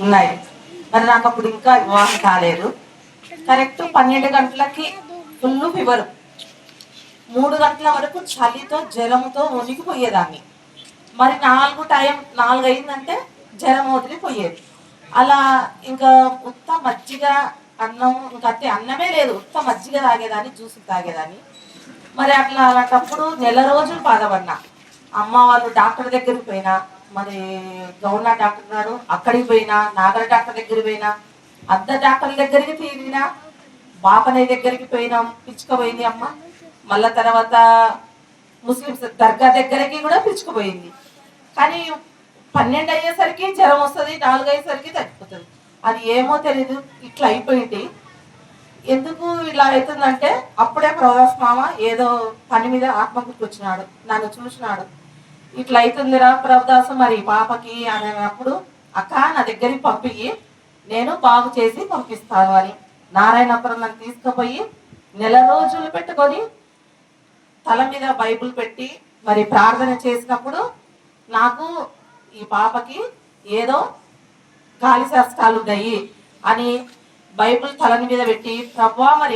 ఉన్నాయి. మరి నాకు అప్పుడు ఇంకా వివాహం కాలేదు. కరెక్ట్ 12 గంటలకి ఫుల్ ఫీవర్, 3 గంటల వరకు చలితో జ్వరంతో వణికిపోయేదాన్ని. మరి 4 అయిందంటే జ్వరం వదిలిపోయేది. అలా ఇంకా ఉత్త మజ్జిగ అన్నం, ఇంకా అంతే, అన్నమే లేదు, ఉత్త మజ్జిగ తాగేదాన్ని, జ్యూస్ తాగేదాన్ని. మరి అలాంటప్పుడు నెల రోజులు బాధపడినా. అమ్మ వాళ్ళు డాక్టర్ దగ్గరికి పోయినా, మరి గవర్నర్ డాక్టర్ ఉన్నాడు అక్కడికి పోయినా, నాగర డాక్టర్ దగ్గరికి పోయినా, అందరు డాక్టర్ల దగ్గరికి తిరిగినా, బాపనయ్య దగ్గరికి పోయినాం, పిచ్చుకపోయింది అమ్మ. మళ్ళా తర్వాత ముస్లిమ్స్ దర్గా దగ్గరికి కూడా పిచ్చుకుపోయింది. కానీ 12 అయ్యేసరికి జ్వరం వస్తుంది, 4 అయ్యేసరికి తగ్గిపోతుంది. అది ఏమో తెలీదు, ఇట్లా అయిపోయింది. ఎందుకు ఇలా అవుతుందంటే అప్పుడే ప్రవాస్ మామ ఏదో పని మీద ఆత్మహత్యకు వచ్చినాడు, నన్ను చూసినాడు. ఇట్లా అవుతుందిరా ప్రభుదాసు మరి పాపకి అని అన్నప్పుడు, అక్క నా దగ్గరికి పంపి నేను బాగు చేసి పంపిస్తాను అని నారాయణపురం నన్ను తీసుకుపోయి నెల రోజులు పెట్టుకొని తల మీద బైబుల్ పెట్టి మరి ప్రార్థన చేసినప్పుడు నాకు ఈ పాపకి ఏదో గాలి శాస్త్రాలు ఉన్నాయి అని బైబుల్ తలని మీద పెట్టి, ప్రభువా మరి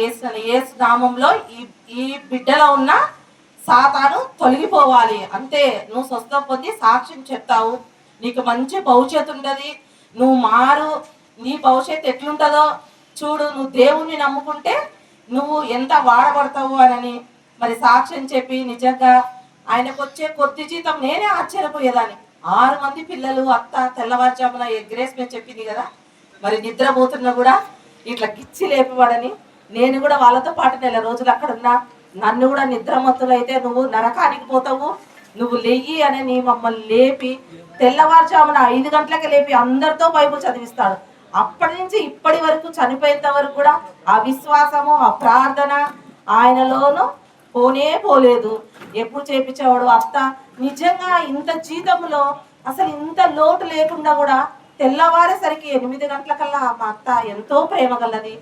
యేసు నామంలో ఈ ఈ బిడ్డలో ఉన్న సాతాను తొలగిపోవాలి, అంతే, నువ్వు స్వస్థ పొంది సాక్ష్యం చెప్తావు, నీకు మంచి భవిష్యత్తు ఉండదు, నువ్వు మారు, నీ భవిష్యత్తు ఎట్లుంటుందో చూడు, నువ్వు దేవుణ్ణి నమ్ముకుంటే నువ్వు ఎంత వాడబడతావు అని మరి సాక్ష్యం చెప్పి, నిజంగా ఆయనకు వచ్చే కొద్ది జీతం నేనే ఆశ్చర్యపోయేదాన్ని. 6 మంది పిల్లలు, అత్త తెల్లవారుజామున ఎగ్రేస్ మేము చెప్పింది కదా, మరి నిద్రపోతున్నా కూడా ఇట్లా గిచ్చి లేపవాడని, నేను కూడా వాళ్ళతో పాటు నెల రోజులు అక్కడ ఉన్నా. నన్ను కూడా నిద్రమత్తులైతే నువ్వు నరకానికి పోతావు, నువ్వు లెయ్యి అని మమ్మల్ని లేపి తెల్లవారుజామున 5 గంటలకి లేపి అందరితో బైబుల్ చదివిస్తాడు. అప్పటి నుంచి ఇప్పటి వరకు చనిపోయేంత వరకు కూడా ఆ విశ్వాసము, ఆ ప్రార్థన ఆయనలోనూ పోనే పోలేదు. ఎప్పుడు చేపించేవాడు అత్త. నిజంగా ఇంత జీతంలో అసలు ఇంత లోటు లేకుండా కూడా తెల్లవారేసరికి 8 గంటలకల్లా మా అత్త ఎంతో ప్రేమ గలది.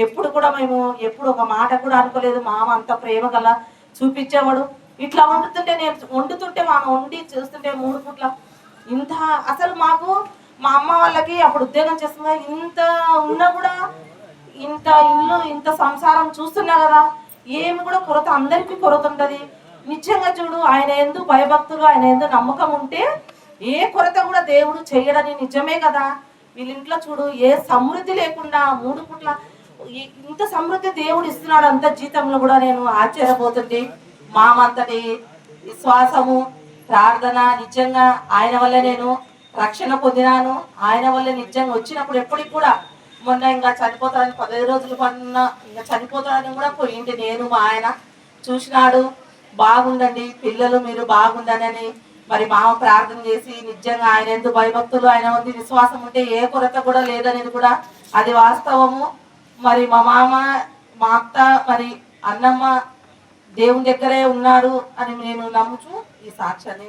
ఎప్పుడు కూడా మేము ఎప్పుడు ఒక మాట కూడా అనుకోలేదు, మామ అంత ప్రేమ గల చూపించేవాడు. ఇట్లా వండుతుంటే మామ వండి చూస్తుంటే 3 పూట్ల ఇంత అసలు మాకు మా అమ్మ వాళ్ళకి అప్పుడు ఉద్యోగం చేస్తున్నా, ఇంత ఉన్నా కూడా ఇంత ఇల్లు ఇంత సంసారం చూస్తున్నా కదా, ఏమి కూడా కొరత, అందరికీ కొరత ఉంటుంది. నిజంగా చూడు, ఆయన ఎందు భయభక్తులు, ఆయన ఎందు నమ్మకం ఉంటే ఏ కొరత కూడా దేవుడు చేయడని నిజమే కదా. వీళ్ళింట్లో చూడు, ఏ సమృద్ధి లేకుండా 3 పూట్ల ఇంత సమృద్ధి దేవుడు ఇస్తున్నాడు, అంత జీతంలో కూడా నేను ఆశ్చర్యపోతుంది. మామంతటి విశ్వాసము, ప్రార్థన, నిజంగా ఆయన వల్ల నేను రక్షణ పొందినాను. ఆయన వల్ల నిజంగా వచ్చినప్పుడు ఎప్పటికి కూడా, మొన్న ఇంకా చనిపోతాడని 15 రోజులు పడిన ఇంకా చనిపోతాడని కూడా పోయింటి నేను, మా ఆయన చూసినాడు. బాగుండండి పిల్లలు, మీరు బాగుండనని మరి మామ ప్రార్థన చేసి, నిజంగా ఆయన ఎందుకు భయభక్తులు, ఆయన ఉంది విశ్వాసం ఉంటే ఏ కొరత కూడా లేదనేది కూడా అది వాస్తవము. మరి మా మామ, మా అత్త, మరి అన్నమ్మ దేవుని దగ్గరే ఉన్నారు అని నేను నమ్ముచు ఈ సాక్ష్యాన్ని